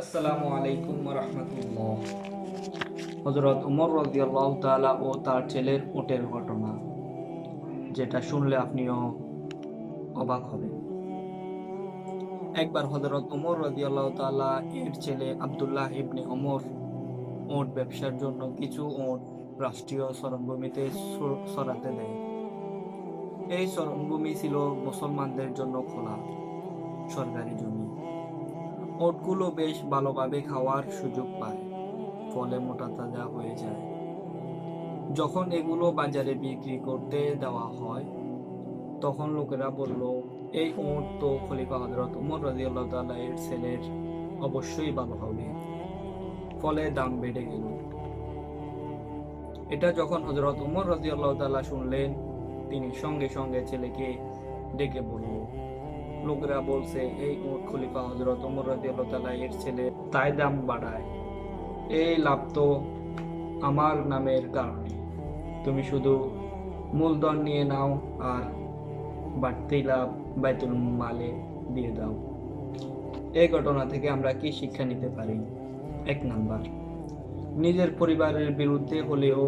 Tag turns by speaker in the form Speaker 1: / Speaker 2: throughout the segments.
Speaker 1: আসসালামু আলাইকুম ওয়া রাহমাতুল্লাহ। হযরত ওমর রাদিয়াল্লাহু তাআলা ও তার ছেলের উটের ঘটনা, যেটা শুনলে আপনিও অবাক হবেন। একবার হযরত ওমর রাদিয়াল্লাহু তাআলা এর ছেলে আব্দুল্লাহ ইবনে ওমর উট ব্যবসার জন্য কিছু উট রাষ্ট্রীয় শরণভূমিতে সরাতে দেয়। এই শরণভূমি ছিল মুসলমানদের জন্য খোলা সরকারি জমি। উটগুলো বেশ ভালোভাবে খাওয়ার সুযোগ পায়, ফলে মোটা তাজা হয়ে যায়। যখন এগুলো বাজারে বিক্রি করতে দেওয়া হয়, তখন লোকেরা বলল, এই উট তো খলিফা হযরত ওমর রাদিয়াল্লাহু তাআলা এর ছেলের, অবশ্যই ভালো হবে। ফলে দাম বেড়ে গেল। এটা যখন হযরত ওমর রাদিয়াল্লাহু তাআলা শুনলেন, তিনি সঙ্গে সঙ্গে ছেলেকে ডেকে বলল, লোকেরা বলছে এই উট খলিফা হযরত ওমর রাদিয়াল্লাহু তাআলা এর ছেলে, তাই দাম বাড়ায়। এই লাভ তো আমার নামের কারণে। তুমি শুধু মূলধন নিয়ে নাও আর বাড়তি লাভ বাইতুল মালে দিয়ে দাও। এই ঘটনা থেকে আমরা কি শিক্ষা নিতে পারি? 1 নাম্বার, নিজের পরিবারের বিরুদ্ধে হলেও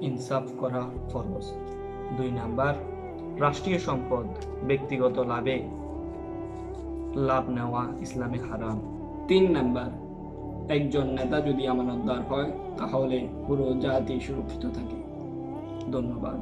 Speaker 1: ইনসাফ করা ফরজ। 2 নাম্বার, রাষ্ট্রীয় সম্পদ ব্যক্তিগত লাভে লাভ নেওয়া ইসলামে হারাম। 3 নাম্বার, একজন নেতা যদি আমানতদার হয়, তাহলে পুরো জাতি সুরক্ষিত থাকে। ধন্যবাদ।